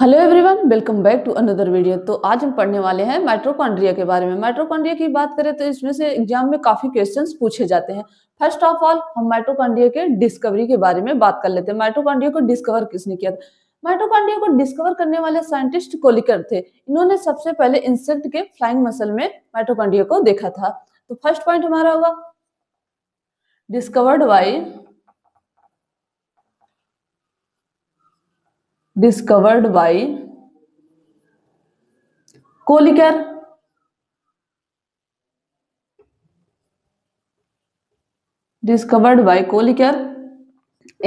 Hello everyone, welcome back to another video. तो आज हम पढ़ने वाले हैं माइटोकॉन्ड्रिया के बारे में। माइटोकॉन्ड्रिया की बात करें तो इसमें से एग्जाम में काफी क्वेश्चंस पूछे जाते हैं। फर्स्ट ऑफ ऑल हम माइटोकॉन्ड्रिया के डिस्कवरी के बारे में बात कर लेते हैं। माइटोकॉन्ड्रिया को डिस्कवर किसने किया था? माइटोकॉन्ड्रिया को डिस्कवर करने वाले साइंटिस्ट कोलिकर थे। इन्होंने सबसे पहले इंसेक्ट के फ्लाइंग मसल में माइटोकॉन्ड्रिया को देखा था। तो फर्स्ट पॉइंट हमारा होगा discovered by Kolliker. Discovered by Kolliker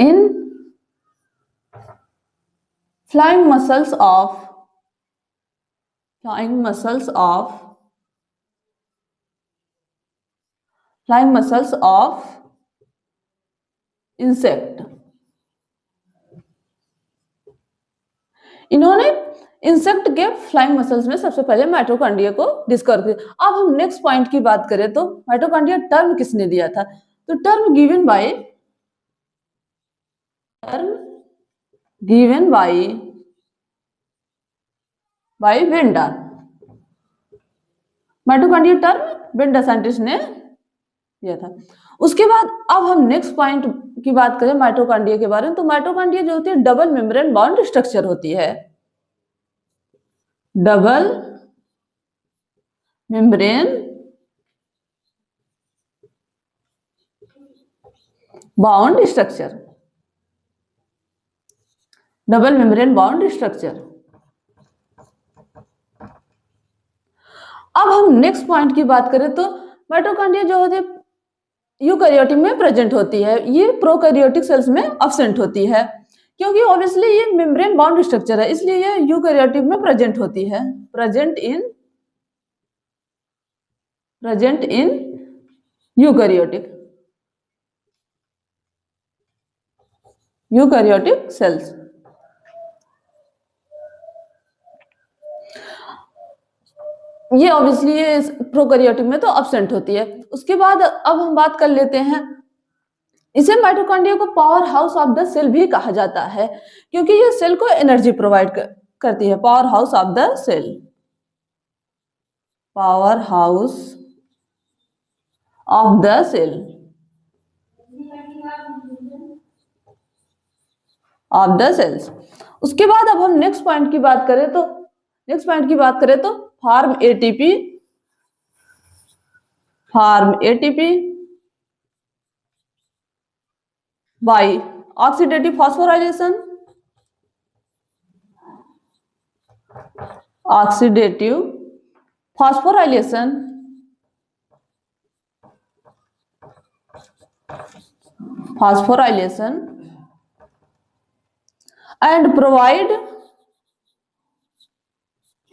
in flying muscles of insect। इन्होंने इंसेक्ट के फ्लाइंग मसल्स में सबसे पहले माइटोकॉन्ड्रिया को डिस्कवर किया। अब हम नेक्स्ट पॉइंट की बात करें तो माइटोकॉन्ड्रिया टर्म किसने दिया था? तो term given by Wanda. Mitochondria term Wanda scientist ने दिया था। उसके बाद अब हम नेक्स्ट पॉइंट की बात करें माइटोकॉन्ड्रिया के बारे में। तो माइटोकॉन्ड्रिया जो होती है डबल मेम्ब्रेन बाउंड स्ट्रक्चर होती है। Double membrane bound structure. Double membrane bound structure. अब हम नेक्स्ट पॉइंट की बात करें तो माइटोकॉन्ड्रिया जो होती है यूकैरियोटिक में प्रेजेंट होती है, ये प्रोकैरियोटिक सेल्स में अब्सेंट होती है। क्योंकि ऑब्वियसली ये मेम्ब्रेन बाउंड स्ट्रक्चर है, इसलिए ये यूकैरियोटिक में प्रेजेंट होती है। Present in eukaryotic cells. ये ऑब्वियसली ये प्रोकैरियोटिक में तो अब्सेंट होती है। उसके बाद अब हम बात कर लेते हैं, इसे माइटोकॉन्ड्रिया को powerhouse of the cell भी कहा जाता है, क्योंकि ये सेल को एनर्जी प्रोवाइड करती है। Powerhouse of the cell. Powerhouse of the cell of the cells. उसके बाद अब हम नेक्स्ट पॉइंट की बात करें तो form ATP by oxidative phosphorylation.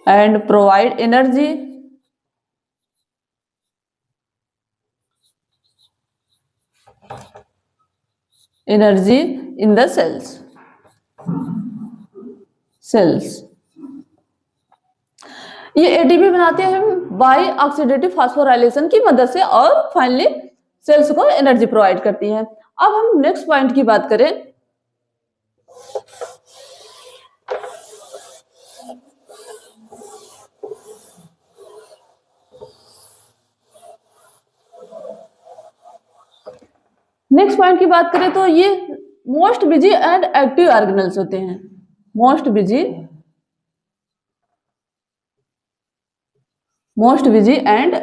and provide energy in the cells। ये एटीपी बनाते हैं बाय ऑक्सीडेटिव फॉस्फोराइलेशन की मदद से और फाइनली सेल्स को एनर्जी प्रोवाइड करती है। अब हम नेक्स्ट पॉइंट की बात करें, तो ये most busy and active organelles होते हैं। Most busy and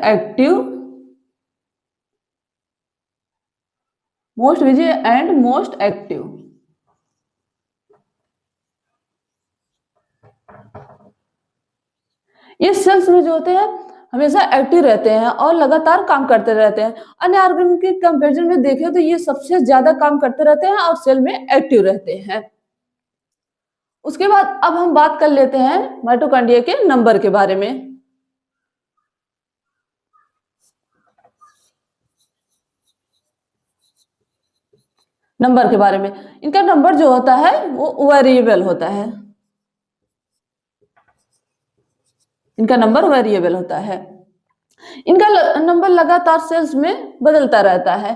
most active. ये सेल्स में जो होते हैं हमेशा एक्टिव रहते हैं और लगातार काम करते रहते हैं। अन्य ऑर्गन के कंपैरिजन में देखें तो ये सबसे ज्यादा काम करते रहते हैं और सेल में एक्टिव रहते हैं। उसके बाद अब हम बात कर लेते हैं माइटोकॉन्ड्रिया के नंबर के बारे में। इनका नंबर जो होता है वो वेरिएबल होता है। इनका नंबर लगातार सेल्स में बदलता रहता है।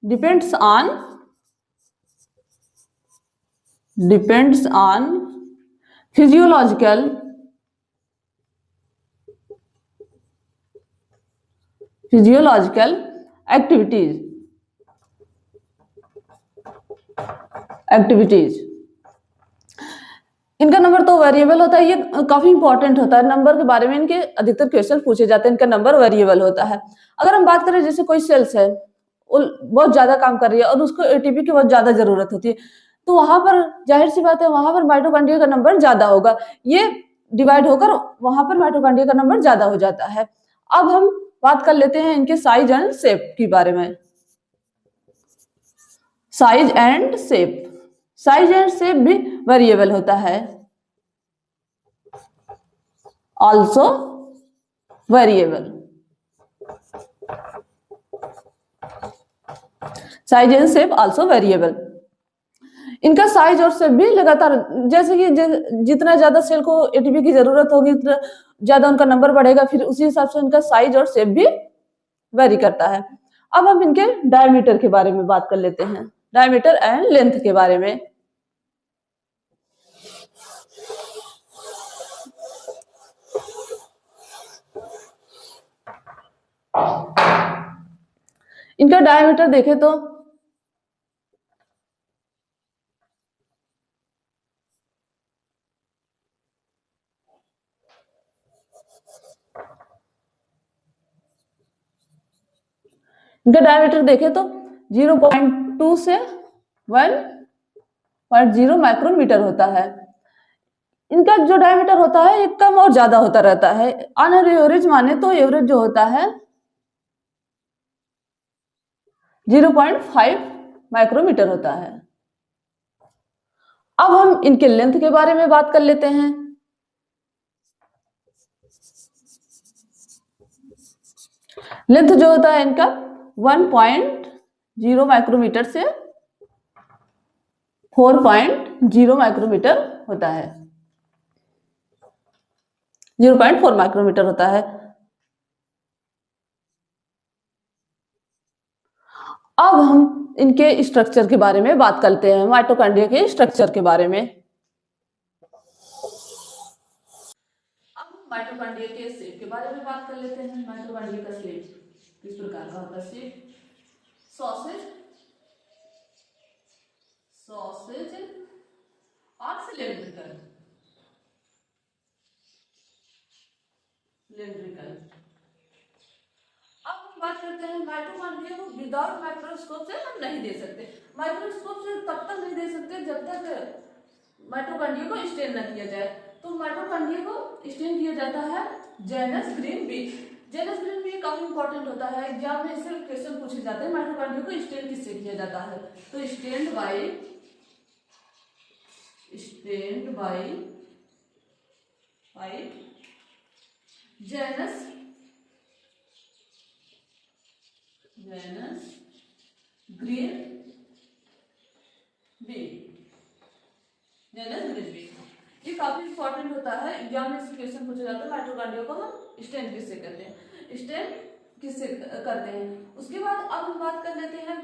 Depends on physiological activities activities इनका नंबर तो वेरिएबल होता है, ये काफी इंपॉर्टेंट होता है। नंबर के बारे में इनके अधिकतर क्वेश्चन पूछे जाते हैं, इनका नंबर वेरिएबल होता है। अगर हम बात करें जैसे कोई सेल्स है, वो बहुत ज्यादा काम कर रही है और उसको एटीपी की बहुत ज्यादा जरूरत होती है, तो वहां पर जाहिर सी बात है वहां पर माइटोकॉन्ड्रिया का नंबर ज्यादा होगा, ये डिवाइड होकर वहां पर माइटोकॉन्ड्रिया का नंबर ज्यादा हो जाता है। अब हम बात कर लेते हैं इनके साइज एंड शेप के बारे में। साइज एंड शेप भी वेरिएबल होता है, also variable. Size and shape also variable. इनका साइज और शेप भी लगातार, जैसे कि जितना ज्यादा सेल को एटीपी की जरूरत होगी उतना ज्यादा उनका नंबर बढ़ेगा, फिर उसी हिसाब से उनका साइज और शेप भी वेरी करता है। अब हम इनके डायमीटर के बारे में बात कर लेते हैं, डायमीटर एंड लेंथ के बारे में। इनका डायमीटर देखें तो इनका डायमीटर देखें तो 0.2 से 1.0 माइक्रोमीटर होता है। इनका जो डायमीटर होता है ये कम और ज्यादा होता रहता है। ऑन एवरेज माने तो एवरेज जो होता है 0.5 माइक्रोमीटर होता है। अब हम इनके लेंथ के बारे में बात कर लेते हैं। लेंथ जो होता है इनका 1.0 माइक्रोमीटर से 4.0 माइक्रोमीटर होता है, 0.4 माइक्रोमीटर होता है। अब हम इनके स्ट्रक्चर के बारे में बात करते हैं, माइटोकॉन्ड्रिया के स्ट्रक्चर के बारे में। अब माइटोकॉन्ड्रिया के शेप के बारे में बात कर लेते हैं। माइटोकॉन्ड्रिया का शेप किस प्रकार का होता है? शेप सॉसेज और सिलेंड्रिकल। अब हम बात करते हैं माइटोकॉन्ड्रिया को विदाउट माइक्रोस्कोप से हम नहीं दे सकते। माइक्रोस्कोप से तब तक नहीं दे सकते जब तक माइटोकॉन्ड्रिया को स्टेन न किया जाए। तो माइटोकॉन्ड्रिया को स्टेन किया जाता है Janus green B. Janus green B काफी इंपॉर्टेंट होता है, एग्जाम में इससे क्वेश्चन पूछे जाते हैं माइटोकॉन्ड्रिया को स्टेन किससे किया जाता है। तो stained by Janus green B. ये काफी इंपॉर्टेंट होता है, एग्जाम में क्वेश्चन पूछा जाता है माइटोकॉन्ड्रिया को हम स्टेन किससे करते हैं। उसके बाद अब हम बात कर लेते हैं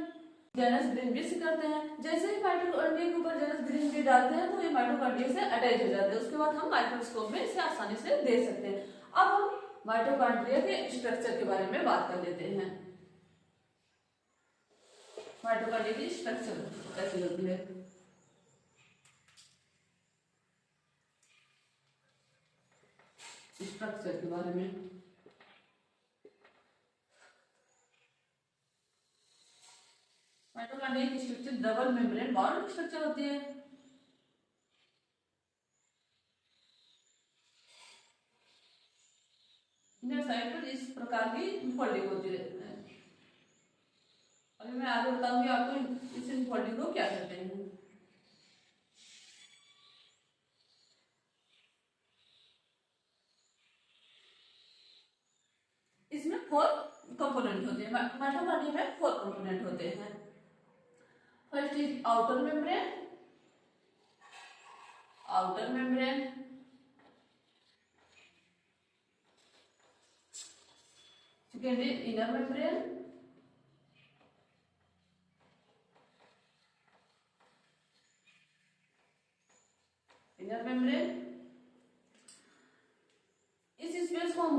जेनस ग्रीन बी से करते हैं। जैसे ही माइटोकॉन्ड्रिया के ऊपर जेनस ग्रीन बी डालते हैं तो ये माइटोकॉन्ड्रिया से अटैच हो जाते हैं। उसके बाद हम माइक्रोस्कोप में इसे आसानी से देख सकते हैं। अब हम माइटोकॉन्ड्रिया के स्ट्रक्चर के बारे में बात कर लेते हैं। माइटोकॉन्ड्रिया की स्ट्रक्चर कैसी होती है? स्ट्रक्चर के बारे में माइटोकॉन्ड्रिया की structure double membrane bond structure होती है। इनर साइड पर इस प्रकार की फोल्डिंग होती है। अभी मैं आगे बताऊंगी आपको इस फोल्डिंग को क्या कहते हैं। इसमें 4 कंपोनेंट होते हैं। माइटोकॉन्ड्रिया में 4 कंपोनेंट होते हैं। First is outer membrane, second is inner membrane,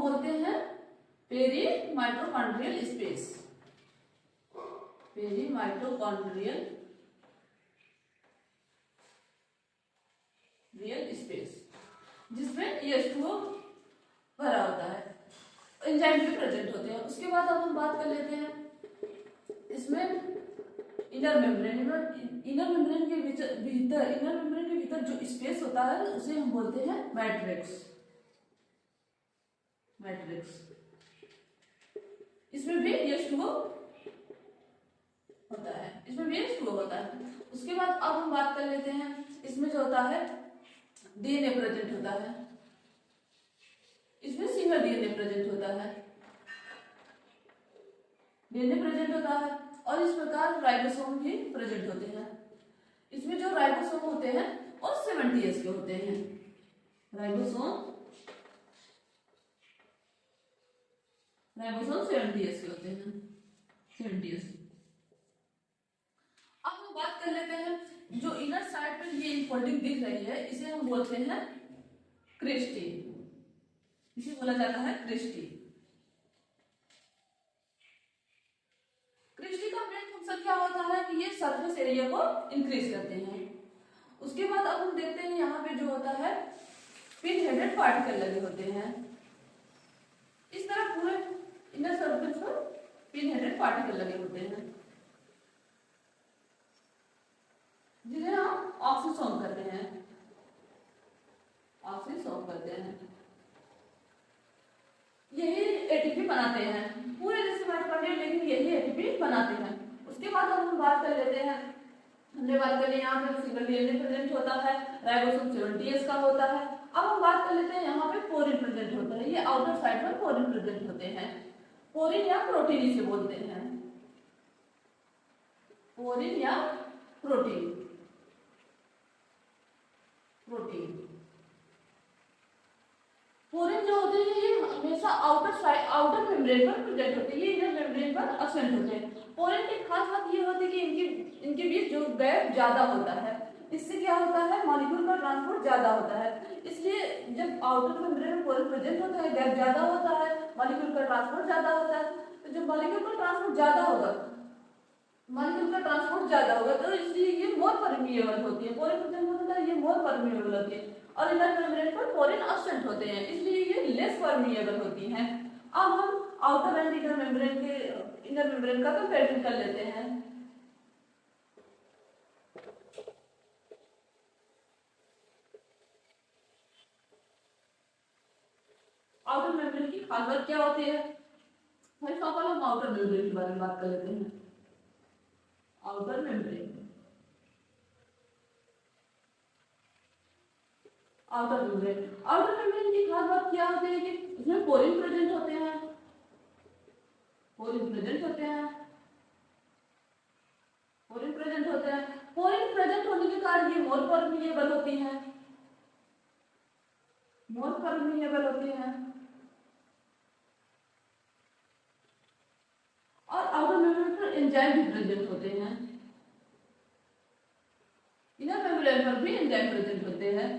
बोलते हैं peri mitochondrial space, peri mitochondrial real space, जिसमें H2O भरा होता है, एंजाइम भी प्रेजेंट होते हैं। उसके बाद अब हम बात कर लेते हैं इसमें इनर मेम्ब्रेन, इनर मेम्ब्रेन के भीतर जो स्पेस होता है उसे हम बोलते हैं मैट्रिक्स, मैट्रिक्स। इसमें भी H2O होता है, इसमें भी H2O होता है। उसके बाद अब हम बात कर लेते हैं इसमें जो होता है डीएनए प्रेजेंट होता है, इसमें सिंगल डीएनए प्रेजेंट होता है, डीएनए प्रेजेंट होता है। और इस प्रकार राइबोसोम भी प्रेजेंट होते हैं। इसमें जो राइबोसोम होते हैं और 70S के होते हैं, राइबोसोम 70S के होते हैं, 70S। अब हम बात कर लेते हैं जो इनर साइड पर ये इनफोल्डिंग दिख रही है, इसे हम बोलते हैं क्रिस्टी, इसे बोला जाता है क्रिस्टी। क्रिस्टी का मेन फंक्शन क्या होता है कि ये सरफेस एरिया को इंक्रीज करते हैं। उसके बाद अब हम देखते हैं यहाँ पे जो होता है पिन हेडेड पार्टिकल लगे होते हैं, इस तरह पूरे इनर सरफेस पर पिन हेडेड पार्टिकल लगे होते हैं, जिन्हें हम ऑक्सीसोम करते हैं, ऑक्सीसोम करते हैं। यही एटीपी बनाते हैं, पूरे जैसे माइटोकॉन्ड्रिया, लेकिन यही एटीपी बनाते हैं। उसके बाद हम बात कर लेते हैं, हमने बात कर ली यहाँ पे सिंगल डीएनए प्रेजेंट होता है, राइबोसोम 70S का होता है। अब हम बात कर लेते हैं यहाँ पे पोरिन प्रेजेंट होता है, ये आउटर साइड में पोरिन प्रेजेंट होते हैं, पोरिन या प्रोटीन इसे बोलते हैं, पोरिन या प्रोटीन, प्रोटीन। पोरिन जो होते हैं ये हमेशा आउटर मेम्ब्रेन पर प्रेजेंट होते हैं, ये इनर मेम्ब्रेन पर अब्सेंट होते हैं। पोरिन की खास बात ये होती है कि इनके बीच जो गैप ज्यादा होता है, इससे क्या होता है मॉलिक्यूल का ट्रांसपोर्ट ज्यादा होता है। इसलिए जब आउटर मेम्ब्रेन में पोरिन प्रेजेंट होता है, गैप ज्यादा होता है, मॉलिक्यूल का ट्रांसपोर्ट ज्यादा होता है। तो जब मॉलिक्यूल का ट्रांसपोर्ट ज्यादा होगा, मॉलिक्यूल का ट्रांसपोर्ट ज्यादा होगा, तो इसलिए ये मोर परमिएबल होती है, पोरिन प्रेजेंट होता है ये मोर परमिएबल होती है। और इनर मेम्ब्रेन पर पोरिन अब्सेंट होते हैं, इसलिए ये लेस परमिएबल होती हैं। अब हम आउटर एंड इनर मेम्ब्रेन का कंपैरिजन कर लेते हैं। आउटर मेम्ब्रेन की खास बात क्या होती है? फर्स्ट ऑफ ऑल हम आउटर मेम्ब्रेन के बारे में बात कर लेते हैं। आउटर मेम्ब्रेन, आउटर मेम्ब्रेन की खास बात क्या होती है कि इसमें पोरिन प्रेजेंट होते हैं, पोरिन प्रेजेंट होते हैं, पोरिन प्रेजेंट होते हैं। पोरिन प्रेजेंट होने के कारण ये मोर परमिएबल होती हैं, मोर परमिएबल होती हैं। और आउटर मेम्ब्रेन पर एंजाइम भी प्रेजेंट होते हैं, इनर मेम्ब्रेन पर भी एंजाइम प्रेजेंट होते हैं।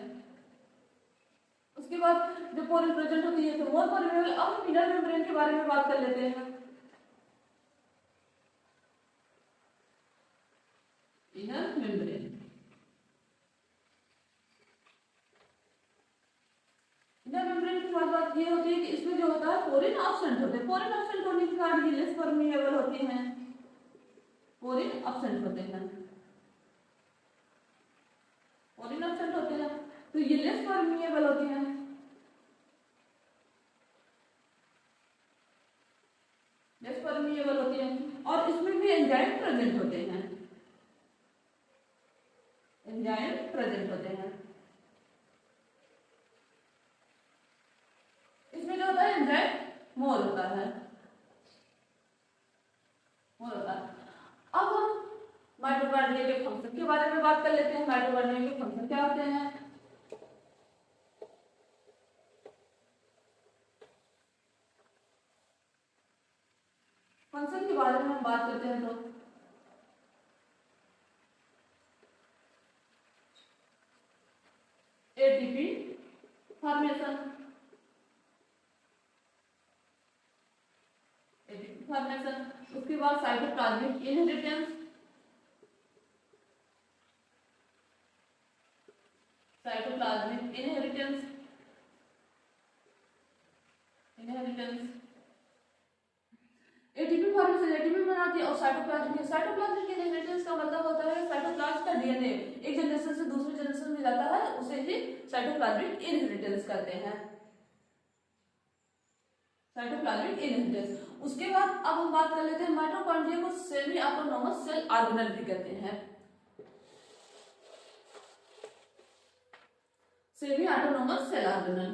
उसके बाद जो पोरिन प्रेजेंट होती है तो मोर परमिएबल। अब हम इनर मेम्ब्रेन के बारे में बात कर लेते हैं। इनर मेम्ब्रेन, इनर मेम्ब्रेन की बात ये होती है कि इसमें जो होता है पोरिन अब्सेंट होते हैं, पोरिन अब्सेंट होने के कारण ये लेस परमिएबल होती हैं, पोरिन अब्सेंट होते हैं, पोरिन अब्सेंट होते हैं तो ये लेस परमिएबल होती हैं, लेस परमिएबल होती हैं। और इसमें भी एंजाइम प्रेजेंट होते हैं, एंजाइम प्रेजेंट होते हैं। इसमें जो होता है एंजाइम मोर होता है, मोर होता है। अब हम माइटोकॉन्ड्रिया के फंक्शन के बारे में बात कर लेते हैं। माइटोकॉन्ड्रिया के फंक्शन क्या होते हैं? फंक्शन के बारे में हम बात करते हैं तो एटीपी फॉर्मेशन, बाद cytoplasmic inheritance, cytoplasmic inheritance, ATP formation ATP बनाती है और साइटोप्लाज्मिक इनहेरिटेंस का मतलब होता है साइटोप्लाज्म का डीएनए एक जनरेशन से दूसरे जनरेशन में जाता है, उसे ही साइटोप्लाज्मिक इनहेरिटेंस कहते हैं, साइटोप्लाज्मिक इनहेरिटेंस। उसके बाद अब हम बात कर लेते हैं माइटोकॉन्ड्रिया को सेमी ऑटोनोमस सेल ऑर्गेनल भी कहते हैं, semi autonomous cell organelle,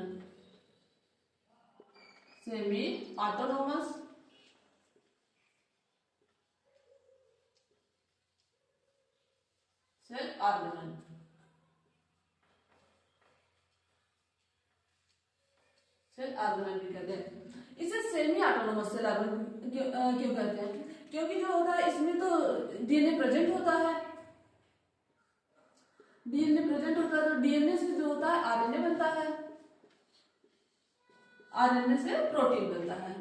semi autonomous cell organelle, cell organelle भी कहते हैं। इसे सेमी ऑटोनोमस सेल ऑर्गेनल क्यों कहते हैं? क्योंकि जो होता है इसमें तो डीएनए प्रेजेंट होता है, डीएनए प्रेजेंट होता है, तो डीएनए से जो होता है आरएनए बनता है, आरएनए से प्रोटीन बनता है।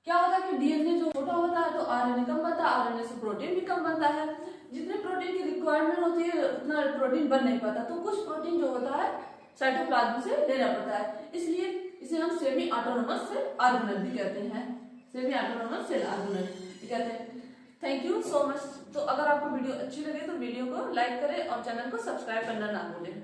क्या होता है कि डीएनए जो छोटा होता है तो आरएनए कम बनता है, आरएनए से प्रोटीन भी कम बनता है। जितने प्रोटीन की रिक्वायरमेंट होती है उतना प्रोटीन बन नहीं पाता, तो कुछ प्रोटीन जो होता है साइटोप्लाज्म से लेना पड़ता है, इसलिए इसे हम सेमी ऑटोनोमस सेल ऑर्गेनल भी कहते हैं, सेमी ऑटोनोमस सेल ऑर्गेनल कहते हैं। Thank you so much. तो अगर आपको वीडियो अच्छी लगे तो वीडियो को लाइक करें और चैनल को सब्सक्राइब करना ना भूलें।